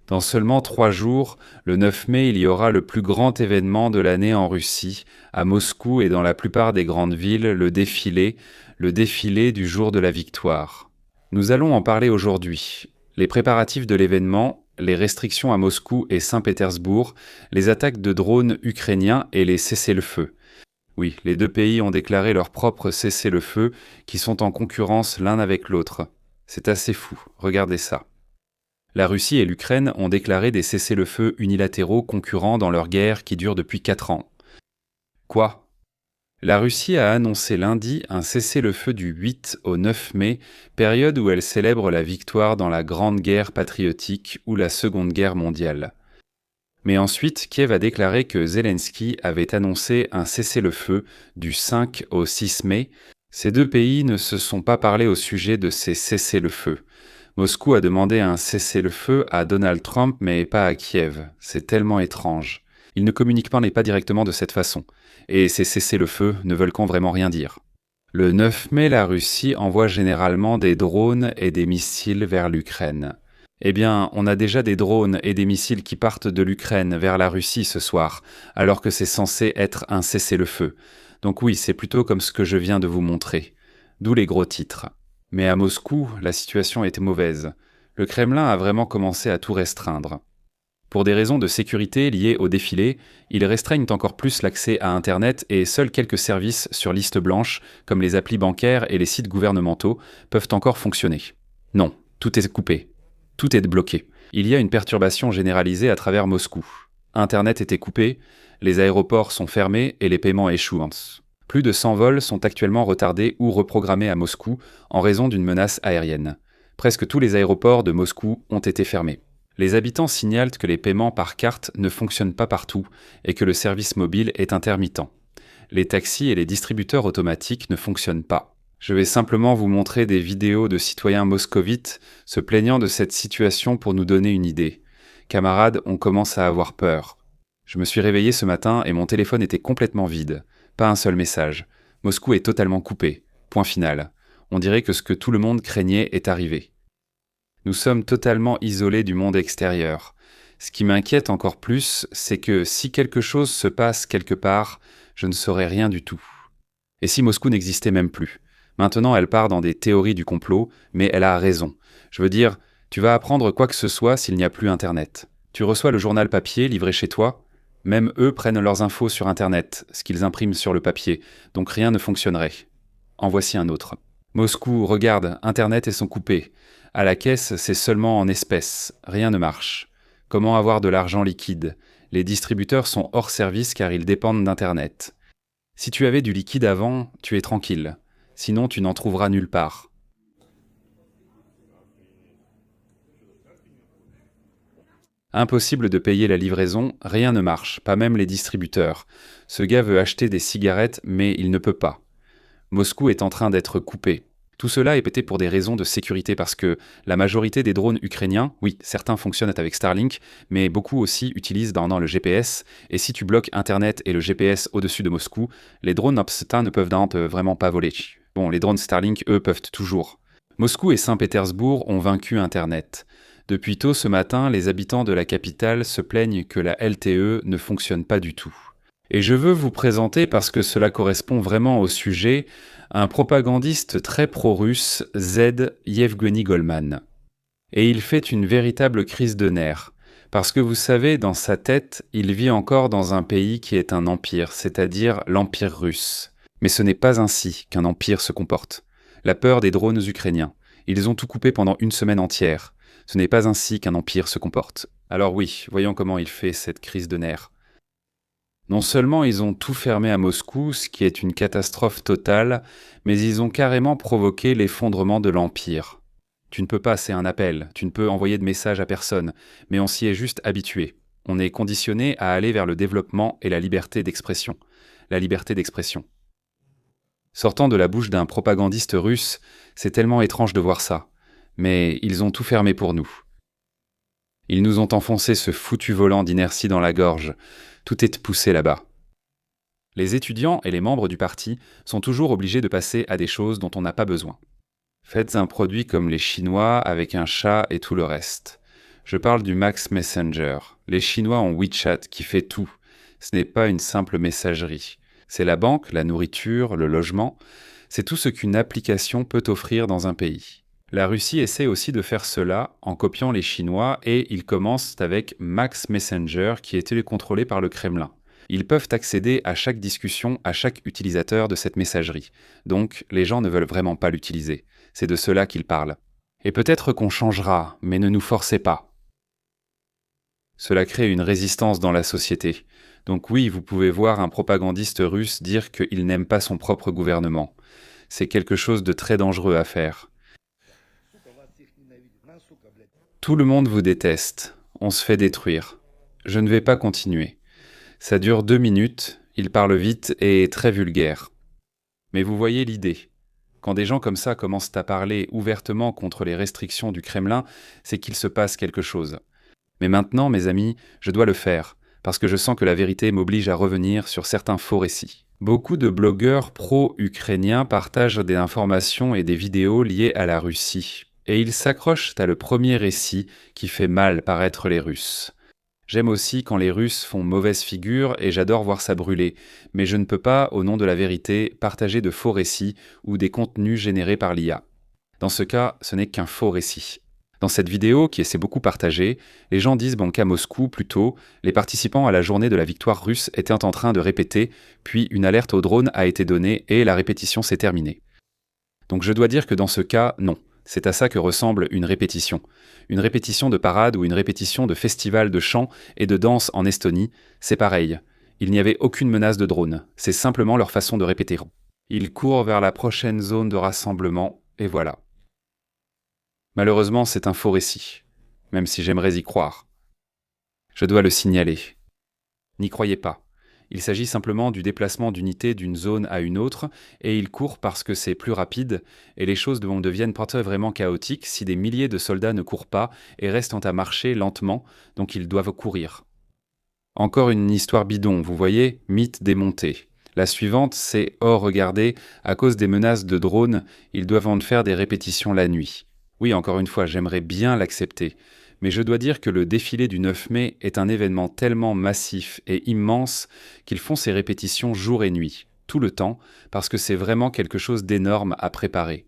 Dans seulement 3 jours, le 9 mai, il y aura le plus grand événement de l'année en Russie, à Moscou et dans la plupart des grandes villes, le défilé du jour de la victoire. Nous allons en parler aujourd'hui. Les préparatifs de l'événement, les restrictions à Moscou et Saint-Pétersbourg, les attaques de drones ukrainiens et les cessez-le-feu. Oui, les deux pays ont déclaré leurs propres cessez-le-feu qui sont en concurrence l'un avec l'autre. C'est assez fou, regardez ça. La Russie et l'Ukraine ont déclaré des cessez-le-feu unilatéraux concurrents dans leur guerre qui dure depuis 4 ans. Quoi ? La Russie a annoncé lundi un cessez-le-feu du 8 au 9 mai, période où elle célèbre la victoire dans la Grande Guerre patriotique ou la Seconde Guerre mondiale. Mais ensuite, Kiev a déclaré que Zelensky avait annoncé un cessez-le-feu du 5 au 6 mai. Ces deux pays ne se sont pas parlé au sujet de ces cessez-le-feu. Moscou a demandé un cessez-le-feu à Donald Trump, mais pas à Kiev. C'est tellement étrange. Ils ne communiquent pas directement de cette façon. Et ces cessez-le-feu ne veulent vraiment rien dire. Le 9 mai, la Russie envoie généralement des drones et des missiles vers l'Ukraine. Eh bien, on a déjà des drones et des missiles qui partent de l'Ukraine vers la Russie ce soir, alors que c'est censé être un cessez-le-feu. Donc oui, c'est plutôt comme ce que je viens de vous montrer. D'où les gros titres. Mais à Moscou, la situation était mauvaise. Le Kremlin a vraiment commencé à tout restreindre. Pour des raisons de sécurité liées au défilé, ils restreignent encore plus l'accès à Internet et seuls quelques services sur liste blanche, comme les applis bancaires et les sites gouvernementaux, peuvent encore fonctionner. Non, tout est coupé. Tout est bloqué. Il y a une perturbation généralisée à travers Moscou. Internet était coupé, les aéroports sont fermés et les paiements échouent. Plus de 100 vols sont actuellement retardés ou reprogrammés à Moscou en raison d'une menace aérienne. Presque tous les aéroports de Moscou ont été fermés. Les habitants signalent que les paiements par carte ne fonctionnent pas partout et que le service mobile est intermittent. Les taxis et les distributeurs automatiques ne fonctionnent pas. Je vais simplement vous montrer des vidéos de citoyens moscovites se plaignant de cette situation pour nous donner une idée. Camarades, on commence à avoir peur. Je me suis réveillé ce matin et mon téléphone était complètement vide. Pas un seul message. Moscou est totalement coupé. Point final. On dirait que ce que tout le monde craignait est arrivé. Nous sommes totalement isolés du monde extérieur. Ce qui m'inquiète encore plus, c'est que si quelque chose se passe quelque part, je ne saurais rien du tout. Et si Moscou n'existait même plus ? Maintenant, elle part dans des théories du complot, mais elle a raison. Je veux dire, tu vas apprendre quoi que ce soit s'il n'y a plus Internet. Tu reçois le journal papier livré chez toi. Même eux prennent leurs infos sur Internet, ce qu'ils impriment sur le papier, donc rien ne fonctionnerait. En voici un autre. Moscou, regarde, Internet et sont coupés. À la caisse, c'est seulement en espèces. Rien ne marche. Comment avoir de l'argent liquide ? Les distributeurs sont hors service car ils dépendent d'Internet. Si tu avais du liquide avant, tu es tranquille. Sinon, tu n'en trouveras nulle part. Impossible de payer la livraison, rien ne marche, pas même les distributeurs. Ce gars veut acheter des cigarettes, mais il ne peut pas. Moscou est en train d'être coupé. Tout cela est pété pour des raisons de sécurité parce que la majorité des drones ukrainiens, oui, certains fonctionnent avec Starlink, mais beaucoup aussi utilisent le GPS, et si tu bloques Internet et le GPS au-dessus de Moscou, les drones obstins ne peuvent vraiment pas voler. Bon, les drones Starlink, eux, peuvent toujours. Moscou et Saint-Pétersbourg ont vaincu Internet. Depuis tôt ce matin, les habitants de la capitale se plaignent que la LTE ne fonctionne pas du tout. Et je veux vous présenter, parce que cela correspond vraiment au sujet, un propagandiste très pro-russe, Z. Yevgeny Goldman. Et il fait une véritable crise de nerfs, parce que vous savez, dans sa tête, il vit encore dans un pays qui est un empire, c'est-à-dire l'empire russe. Mais ce n'est pas ainsi qu'un empire se comporte. La peur des drones ukrainiens. Ils ont tout coupé pendant une semaine entière. Ce n'est pas ainsi qu'un empire se comporte. Alors oui, voyons comment il fait cette crise de nerfs. Non seulement ils ont tout fermé à Moscou, ce qui est une catastrophe totale, mais ils ont carrément provoqué l'effondrement de l'Empire. Tu ne peux pas, c'est un appel, tu ne peux envoyer de messages à personne, mais on s'y est juste habitué. On est conditionné à aller vers le développement et la liberté d'expression. La liberté d'expression. Sortant de la bouche d'un propagandiste russe, c'est tellement étrange de voir ça. Mais ils ont tout fermé pour nous. Ils nous ont enfoncé ce foutu volant d'inertie dans la gorge. Tout est poussé là-bas. Les étudiants et les membres du parti sont toujours obligés de passer à des choses dont on n'a pas besoin. Faites un produit comme les Chinois avec un chat et tout le reste. Je parle du Max Messenger. Les Chinois ont WeChat qui fait tout. Ce n'est pas une simple messagerie. C'est la banque, la nourriture, le logement. C'est tout ce qu'une application peut offrir dans un pays. La Russie essaie aussi de faire cela en copiant les Chinois et ils commencent avec Max Messenger qui est télécontrôlé par le Kremlin. Ils peuvent accéder à chaque discussion, à chaque utilisateur de cette messagerie. Donc, les gens ne veulent vraiment pas l'utiliser. C'est de cela qu'ils parlent. Et peut-être qu'on changera, mais ne nous forcez pas. Cela crée une résistance dans la société. Donc oui, vous pouvez voir un propagandiste russe dire qu'il n'aime pas son propre gouvernement. C'est quelque chose de très dangereux à faire. Tout le monde vous déteste. On se fait détruire. Je ne vais pas continuer. Ça dure 2 minutes, il parle vite et est très vulgaire. Mais vous voyez l'idée. Quand des gens comme ça commencent à parler ouvertement contre les restrictions du Kremlin, c'est qu'il se passe quelque chose. Mais maintenant, mes amis, je dois le faire, parce que je sens que la vérité m'oblige à revenir sur certains faux récits. Beaucoup de blogueurs pro-ukrainiens partagent des informations et des vidéos liées à la Russie, et ils s'accrochent à le premier récit qui fait mal paraître les Russes. J'aime aussi quand les Russes font mauvaise figure et j'adore voir ça brûler, mais je ne peux pas, au nom de la vérité, partager de faux récits ou des contenus générés par l'IA. Dans ce cas, ce n'est qu'un faux récit. Dans cette vidéo, qui s'est beaucoup partagée, les gens disent qu'à Moscou, plus tôt, les participants à la journée de la victoire russe étaient en train de répéter, puis une alerte au drone a été donnée et la répétition s'est terminée. Donc je dois dire que dans ce cas, non. C'est à ça que ressemble une répétition. Une répétition de parade ou une répétition de festival de chant et de danse en Estonie, c'est pareil. Il n'y avait aucune menace de drone, c'est simplement leur façon de répéter. Ils courent vers la prochaine zone de rassemblement, et voilà. Malheureusement, c'est un faux récit, même si j'aimerais y croire. Je dois le signaler. N'y croyez pas. Il s'agit simplement du déplacement d'unités d'une zone à une autre, et ils courent parce que c'est plus rapide, et les choses deviennent pas vraiment chaotiques si des milliers de soldats ne courent pas et restent à marcher lentement, donc ils doivent courir. Encore une histoire bidon, vous voyez, mythe démonté. La suivante, c'est « Oh, regardez, à cause des menaces de drones, ils doivent en faire des répétitions la nuit. » Oui, encore une fois, j'aimerais bien l'accepter. Mais je dois dire que le défilé du 9 mai est un événement tellement massif et immense qu'ils font ces répétitions jour et nuit, tout le temps, parce que c'est vraiment quelque chose d'énorme à préparer.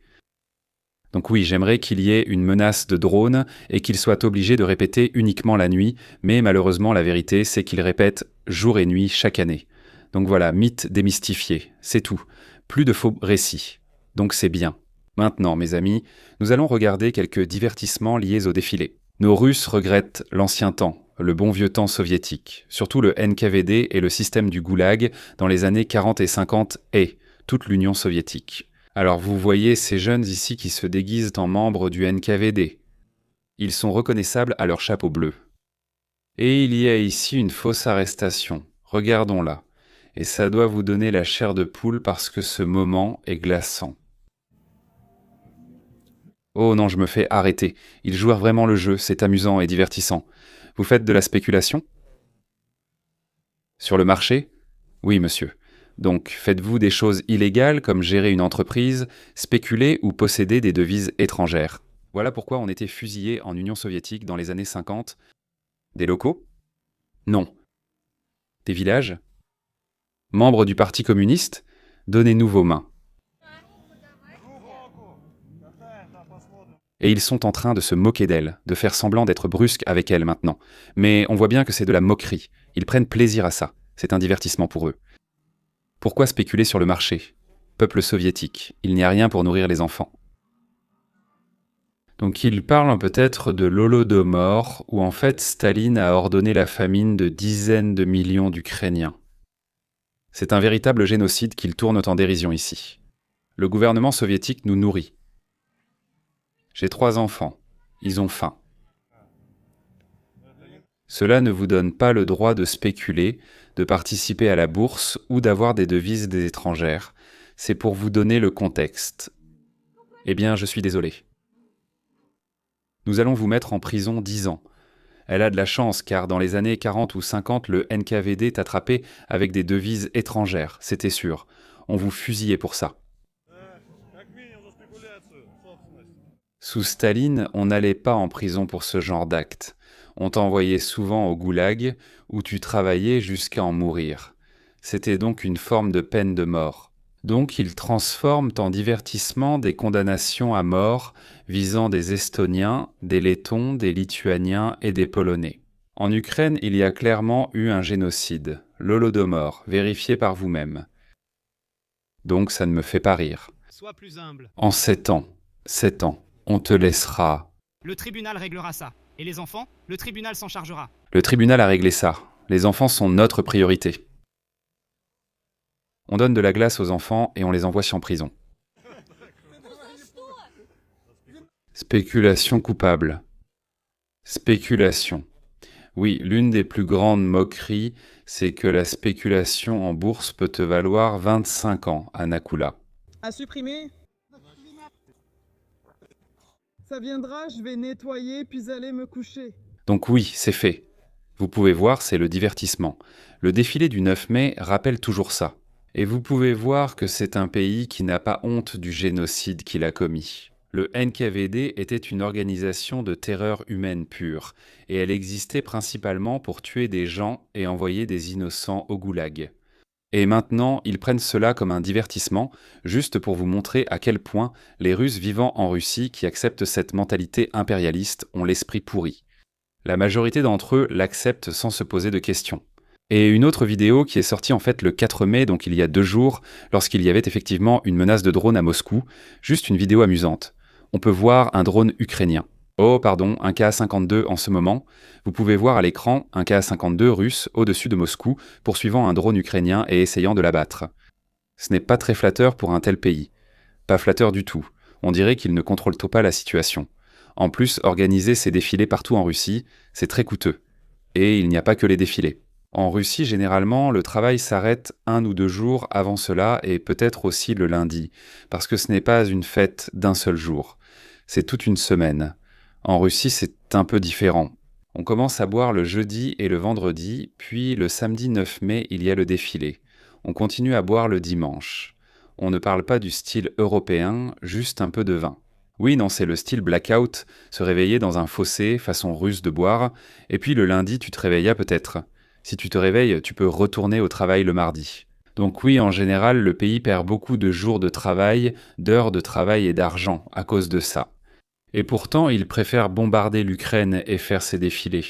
Donc oui, j'aimerais qu'il y ait une menace de drone et qu'ils soient obligés de répéter uniquement la nuit, mais malheureusement la vérité c'est qu'ils répètent jour et nuit chaque année. Donc voilà, mythe démystifié, c'est tout. Plus de faux récits. Donc c'est bien. Maintenant, mes amis, nous allons regarder quelques divertissements liés au défilé. Nos Russes regrettent l'ancien temps, le bon vieux temps soviétique, surtout le NKVD et le système du Goulag dans les années 40 et 50 et toute l'Union soviétique. Alors vous voyez ces jeunes ici qui se déguisent en membres du NKVD. Ils sont reconnaissables à leur chapeau bleu. Et il y a ici une fausse arrestation. Regardons-la. Et ça doit vous donner la chair de poule parce que ce moment est glaçant. Oh non, je me fais arrêter. Ils jouent vraiment le jeu, c'est amusant et divertissant. Vous faites de la spéculation? Sur le marché? Oui, monsieur. Donc, faites-vous des choses illégales comme gérer une entreprise, spéculer ou posséder des devises étrangères? Voilà pourquoi on était fusillés en Union soviétique dans les années 50. Des locaux? Non. Des villages? Membres du Parti communiste? Donnez-nous vos mains. Et ils sont en train de se moquer d'elle, de faire semblant d'être brusques avec elle maintenant. Mais on voit bien que c'est de la moquerie. Ils prennent plaisir à ça. C'est un divertissement pour eux. Pourquoi spéculer sur le marché? Peuple soviétique, il n'y a rien pour nourrir les enfants. Donc ils parlent peut-être de l'Holodomor, où en fait Staline a ordonné la famine de dizaines de millions d'Ukrainiens. C'est un véritable génocide qu'ils tournent en dérision ici. Le gouvernement soviétique nous nourrit. J'ai 3 enfants. Ils ont faim. Cela ne vous donne pas le droit de spéculer, de participer à la bourse ou d'avoir des devises des étrangères. C'est pour vous donner le contexte. Eh bien, je suis désolé. Nous allons vous mettre en prison 10 ans. Elle a de la chance car dans les années 40 ou 50, le NKVD est attrapé avec des devises étrangères, c'était sûr. On vous fusillait pour ça. Sous Staline, on n'allait pas en prison pour ce genre d'acte. On t'envoyait souvent au goulag, où tu travaillais jusqu'à en mourir. C'était donc une forme de peine de mort. Donc ils transforment en divertissement des condamnations à mort visant des Estoniens, des Lettons, des Lituaniens et des Polonais. En Ukraine, il y a clairement eu un génocide, l'Holodomor, vérifié par vous-même. Donc ça ne me fait pas rire. Sois plus humble. En 7 ans, on te laissera. Le tribunal réglera ça. Et les enfants, le tribunal s'en chargera. Le tribunal a réglé ça. Les enfants sont notre priorité. On donne de la glace aux enfants et on les envoie en prison. Spéculation coupable. Spéculation. Oui, l'une des plus grandes moqueries, c'est que la spéculation en bourse peut te valoir 25 ans à Nakula. À supprimer. Ça viendra, je vais nettoyer puis aller me coucher. Donc oui, c'est fait. Vous pouvez voir, c'est le divertissement. Le défilé du 9 mai rappelle toujours ça. Et vous pouvez voir que c'est un pays qui n'a pas honte du génocide qu'il a commis. Le NKVD était une organisation de terreur humaine pure, et elle existait principalement pour tuer des gens et envoyer des innocents au goulag. Et maintenant, ils prennent cela comme un divertissement, juste pour vous montrer à quel point les Russes vivant en Russie qui acceptent cette mentalité impérialiste ont l'esprit pourri. La majorité d'entre eux l'acceptent sans se poser de questions. Et une autre vidéo qui est sortie en fait le 4 mai, donc il y a 2 jours, lorsqu'il y avait effectivement une menace de drone à Moscou, juste une vidéo amusante. On peut voir un drone ukrainien. Oh pardon, un Ka-52 en ce moment. Vous pouvez voir à l'écran un Ka-52 russe au-dessus de Moscou, poursuivant un drone ukrainien et essayant de l'abattre. Ce n'est pas très flatteur pour un tel pays. Pas flatteur du tout. On dirait qu'il ne contrôle pas la situation. En plus, organiser ces défilés partout en Russie, c'est très coûteux. Et il n'y a pas que les défilés. En Russie, généralement, le travail s'arrête 1 ou 2 jours avant cela et peut-être aussi le lundi, parce que ce n'est pas une fête d'un seul jour. C'est toute une semaine. En Russie, c'est un peu différent. On commence à boire le jeudi et le vendredi, puis le samedi 9 mai, il y a le défilé. On continue à boire le dimanche. On ne parle pas du style européen, juste un peu de vin. Oui, non, c'est le style blackout, se réveiller dans un fossé, façon russe de boire, et puis le lundi, tu te réveillas peut-être. Si tu te réveilles, tu peux retourner au travail le mardi. Donc oui, en général, le pays perd beaucoup de jours de travail, d'heures de travail et d'argent à cause de ça. Et pourtant, ils préfèrent bombarder l'Ukraine et faire ses défilés.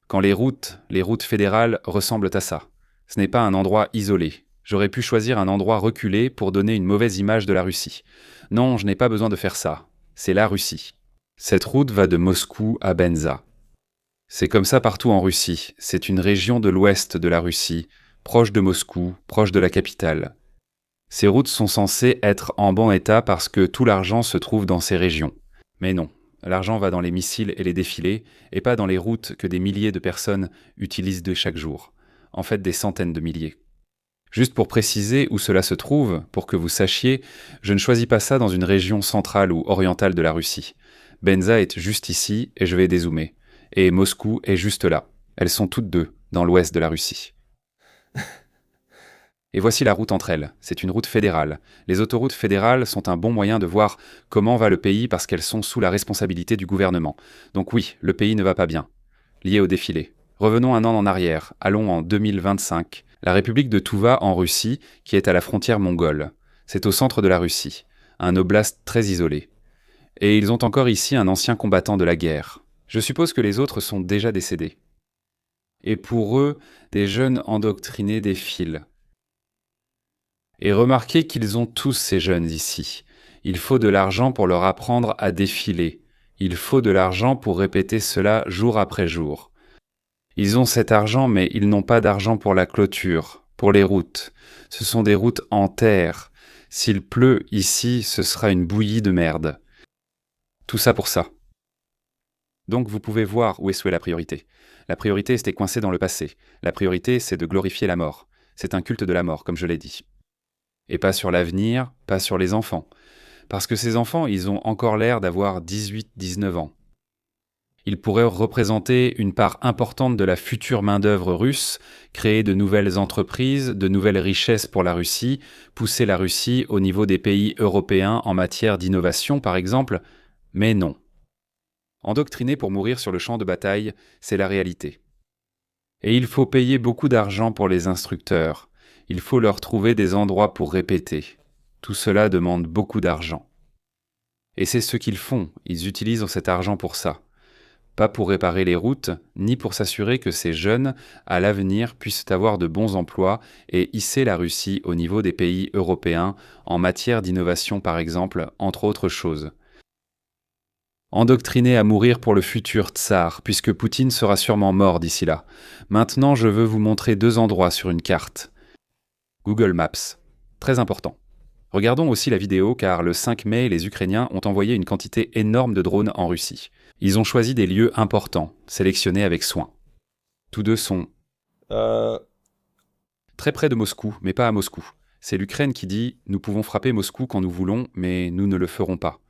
Quand les routes fédérales ressemblent à ça. Ce n'est pas un endroit isolé. J'aurais pu choisir un endroit reculé pour donner une mauvaise image de la Russie. Non, je n'ai pas besoin de faire ça. C'est la Russie. Cette route va de Moscou à Penza. C'est comme ça partout en Russie. C'est une région de l'ouest de la Russie, proche de Moscou, proche de la capitale. Ces routes sont censées être en bon état parce que tout l'argent se trouve dans ces régions. Mais non, l'argent va dans les missiles et les défilés, et pas dans les routes que des milliers de personnes utilisent de chaque jour. En fait, des centaines de milliers. Juste pour préciser où cela se trouve, pour que vous sachiez, je ne choisis pas ça dans une région centrale ou orientale de la Russie. Penza est juste ici, et je vais dézoomer. Et Moscou est juste là. Elles sont toutes deux, dans l'ouest de la Russie. Et voici la route entre elles. C'est une route fédérale. Les autoroutes fédérales sont un bon moyen de voir comment va le pays parce qu'elles sont sous la responsabilité du gouvernement. Donc oui, le pays ne va pas bien. Lié au défilé. Revenons un an en arrière. Allons en 2025. La République de Touva en Russie, qui est à la frontière mongole. C'est au centre de la Russie. Un oblast très isolé. Et ils ont encore ici un ancien combattant de la guerre. Je suppose que les autres sont déjà décédés. Et pour eux, des jeunes endoctrinés défilent. Et remarquez qu'ils ont tous ces jeunes ici. Il faut de l'argent pour leur apprendre à défiler. Il faut de l'argent pour répéter cela jour après jour. Ils ont cet argent, mais ils n'ont pas d'argent pour la clôture, pour les routes. Ce sont des routes en terre. S'il pleut ici, ce sera une bouillie de merde. Tout ça pour ça. Donc vous pouvez voir où est la priorité. La priorité, c'était coincée dans le passé. La priorité, c'est de glorifier la mort. C'est un culte de la mort, comme je l'ai dit. Et pas sur l'avenir, pas sur les enfants. Parce que ces enfants, ils ont encore l'air d'avoir 18-19 ans. Ils pourraient représenter une part importante de la future main-d'œuvre russe, créer de nouvelles entreprises, de nouvelles richesses pour la Russie, pousser la Russie au niveau des pays européens en matière d'innovation, par exemple. Mais non. Endoctriner pour mourir sur le champ de bataille, c'est la réalité. Et il faut payer beaucoup d'argent pour les instructeurs. Il faut leur trouver des endroits pour répéter. Tout cela demande beaucoup d'argent. Et c'est ce qu'ils font, ils utilisent cet argent pour ça. Pas pour réparer les routes, ni pour s'assurer que ces jeunes, à l'avenir, puissent avoir de bons emplois et hisser la Russie au niveau des pays européens, en matière d'innovation par exemple, entre autres choses. Endoctriner à mourir pour le futur tsar, puisque Poutine sera sûrement mort d'ici là. Maintenant, je veux vous montrer 2 endroits sur une carte. Google Maps. Très important. Regardons aussi la vidéo car le 5 mai, les Ukrainiens ont envoyé une quantité énorme de drones en Russie. Ils ont choisi des lieux importants, sélectionnés avec soin. Tous deux sont très près de Moscou, mais pas à Moscou. C'est l'Ukraine qui dit « Nous pouvons frapper Moscou quand nous voulons, mais nous ne le ferons pas ».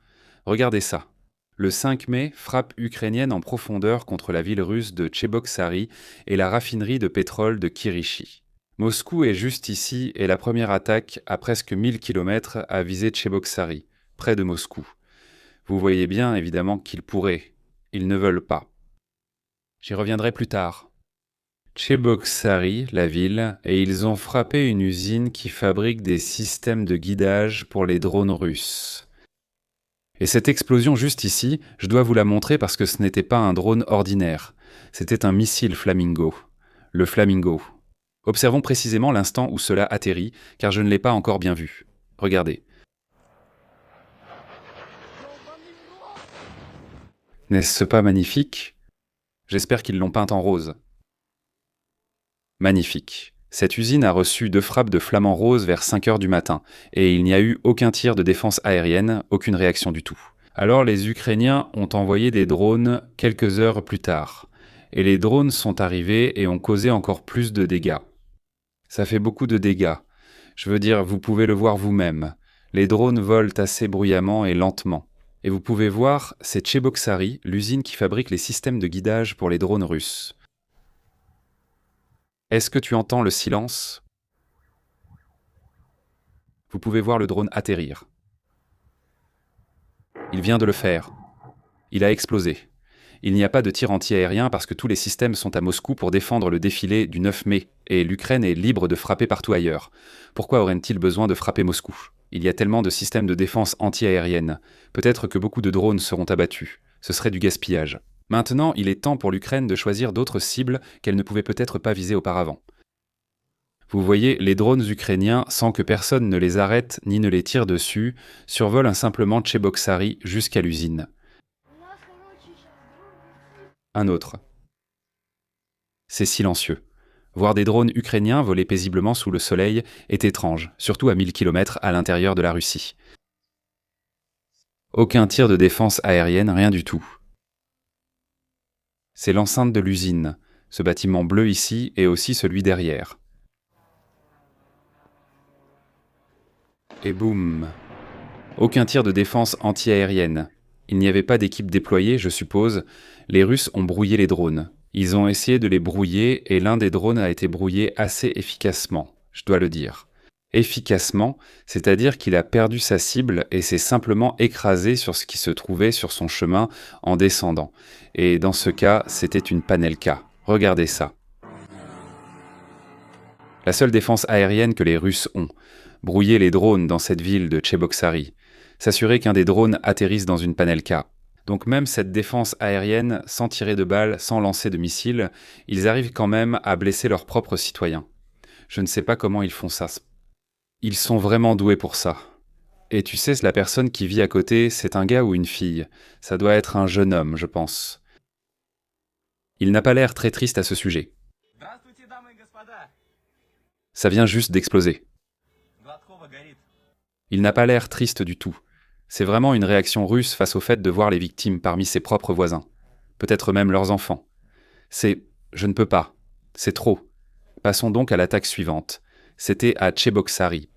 Regardez ça. Le 5 mai, frappe ukrainienne en profondeur contre la ville russe de Tcheboksary et la raffinerie de pétrole de Kirishi. Moscou est juste ici et la première attaque à presque 1000 km a visé Tcheboksary, près de Moscou. Vous voyez bien évidemment qu'ils pourraient. Ils ne veulent pas. J'y reviendrai plus tard. Tcheboksary, la ville, et ils ont frappé une usine qui fabrique des systèmes de guidage pour les drones russes. Et cette explosion juste ici, je dois vous la montrer parce que ce n'était pas un drone ordinaire. C'était un missile Flamingo. Le Flamingo. Observons précisément l'instant où cela atterrit, car je ne l'ai pas encore bien vu. Regardez. N'est-ce pas magnifique? J'espère qu'ils l'ont peinte en rose. Magnifique. Cette usine a reçu 2 frappes de flamants roses vers 5 heures du matin, et il n'y a eu aucun tir de défense aérienne, aucune réaction du tout. Alors les Ukrainiens ont envoyé des drones quelques heures plus tard, et les drones sont arrivés et ont causé encore plus de dégâts. Ça fait beaucoup de dégâts. Je veux dire, vous pouvez le voir vous-même. Les drones volent assez bruyamment et lentement. Et vous pouvez voir, c'est Tcheboksary, l'usine qui fabrique les systèmes de guidage pour les drones russes. Est-ce que tu entends le silence? Vous pouvez voir le drone atterrir. Il vient de le faire. Il a explosé. Il n'y a pas de tir anti-aérien parce que tous les systèmes sont à Moscou pour défendre le défilé du 9 mai, et l'Ukraine est libre de frapper partout ailleurs. Pourquoi aurait-il besoin de frapper Moscou? Il y a tellement de systèmes de défense anti-aérienne. Peut-être que beaucoup de drones seront abattus. Ce serait du gaspillage. Maintenant, il est temps pour l'Ukraine de choisir d'autres cibles qu'elle ne pouvait peut-être pas viser auparavant. Vous voyez, les drones ukrainiens, sans que personne ne les arrête ni ne les tire dessus, survolent simplement Tcheboksary jusqu'à l'usine. Un autre. C'est silencieux. Voir des drones ukrainiens voler paisiblement sous le soleil est étrange, surtout à 1000 km à l'intérieur de la Russie. Aucun tir de défense aérienne, rien du tout. C'est l'enceinte de l'usine, ce bâtiment bleu ici et aussi celui derrière. Et boum! Aucun tir de défense anti-aérienne. Il n'y avait pas d'équipe déployée, je suppose. Les Russes ont brouillé les drones. Ils ont essayé de les brouiller et l'un des drones a été brouillé assez efficacement, je dois le dire. Efficacement, c'est-à-dire qu'il a perdu sa cible et s'est simplement écrasé sur ce qui se trouvait sur son chemin en descendant. Et dans ce cas, c'était une Panelka. Regardez ça. La seule défense aérienne que les Russes ont. Brouiller les drones dans cette ville de Tcheboksary. S'assurer qu'un des drones atterrisse dans une Panelka. Donc même cette défense aérienne, sans tirer de balles, sans lancer de missiles, ils arrivent quand même à blesser leurs propres citoyens. Je ne sais pas comment ils font ça. Ils sont vraiment doués pour ça. Et tu sais, la personne qui vit à côté, c'est un gars ou une fille. Ça doit être un jeune homme, je pense. Il n'a pas l'air très triste à ce sujet. Ça vient juste d'exploser. Il n'a pas l'air triste du tout. C'est vraiment une réaction russe face au fait de voir les victimes parmi ses propres voisins. Peut-être même leurs enfants. C'est « je ne peux pas ». C'est trop. Passons donc à l'attaque suivante. C'était à Tcheboksary.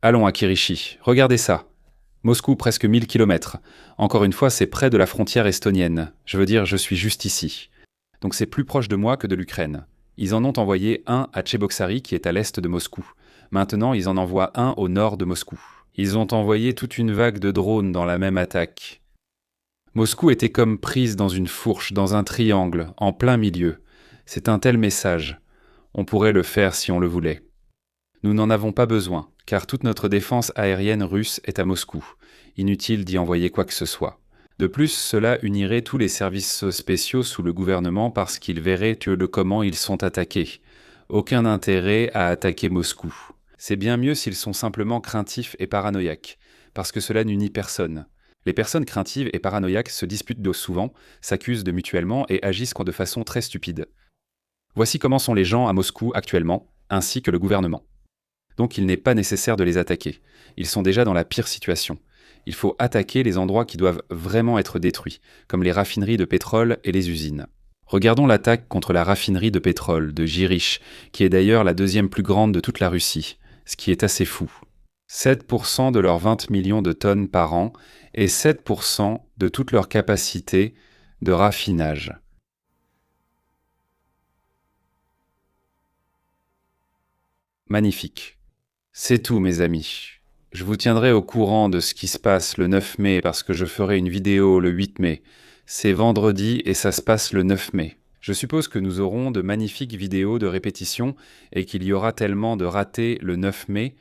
Allons à Kirishi. Regardez ça. Moscou, presque 1000 km. Encore une fois, c'est près de la frontière estonienne. Je veux dire, je suis juste ici. Donc c'est plus proche de moi que de l'Ukraine. Ils en ont envoyé un à Tcheboksary qui est à l'est de Moscou. Maintenant, ils en envoient un au nord de Moscou. Ils ont envoyé toute une vague de drones dans la même attaque. Moscou était comme prise dans une fourche, dans un triangle, en plein milieu. C'est un tel message. On pourrait le faire si on le voulait. Nous n'en avons pas besoin, car toute notre défense aérienne russe est à Moscou. Inutile d'y envoyer quoi que ce soit. De plus, cela unirait tous les services spéciaux sous le gouvernement parce qu'ils verraient comment ils sont attaqués. Aucun intérêt à attaquer Moscou. C'est bien mieux s'ils sont simplement craintifs et paranoïaques, parce que cela n'unit personne. Les personnes craintives et paranoïaques se disputent souvent, s'accusent de mutuellement et agissent de façon très stupide. Voici comment sont les gens à Moscou actuellement, ainsi que le gouvernement. Donc il n'est pas nécessaire de les attaquer. Ils sont déjà dans la pire situation. Il faut attaquer les endroits qui doivent vraiment être détruits, comme les raffineries de pétrole et les usines. Regardons l'attaque contre la raffinerie de pétrole de Jirish, qui est d'ailleurs la deuxième plus grande de toute la Russie, ce qui est assez fou. 7% de leurs 20 millions de tonnes par an et 7% de toute leur capacité de raffinage. Magnifique. C'est tout, mes amis. Je vous tiendrai au courant de ce qui se passe le 9 mai parce que je ferai une vidéo le 8 mai. C'est vendredi et ça se passe le 9 mai. Je suppose que nous aurons de magnifiques vidéos de répétition et qu'il y aura tellement de ratés le 9 mai.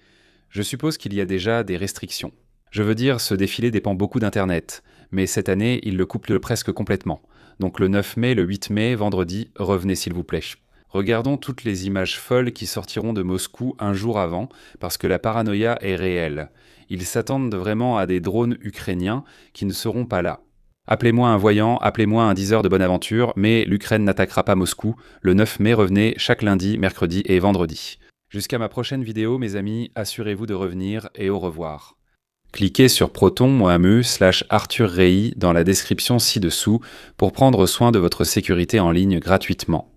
Je suppose qu'il y a déjà des restrictions. Je veux dire, ce défilé dépend beaucoup d'Internet, mais cette année, il le couple presque complètement. Donc le 9 mai, le 8 mai, vendredi, revenez s'il vous plaît. Regardons toutes les images folles qui sortiront de Moscou un jour avant, parce que la paranoïa est réelle. Ils s'attendent vraiment à des drones ukrainiens qui ne seront pas là. Appelez-moi un voyant, appelez-moi un diseur de bonne aventure, mais l'Ukraine n'attaquera pas Moscou. Le 9 mai, revenez chaque lundi, mercredi et vendredi. Jusqu'à ma prochaine vidéo, mes amis, assurez-vous de revenir et au revoir. Cliquez sur proton.me/Arthur Rey dans la description ci-dessous pour prendre soin de votre sécurité en ligne gratuitement.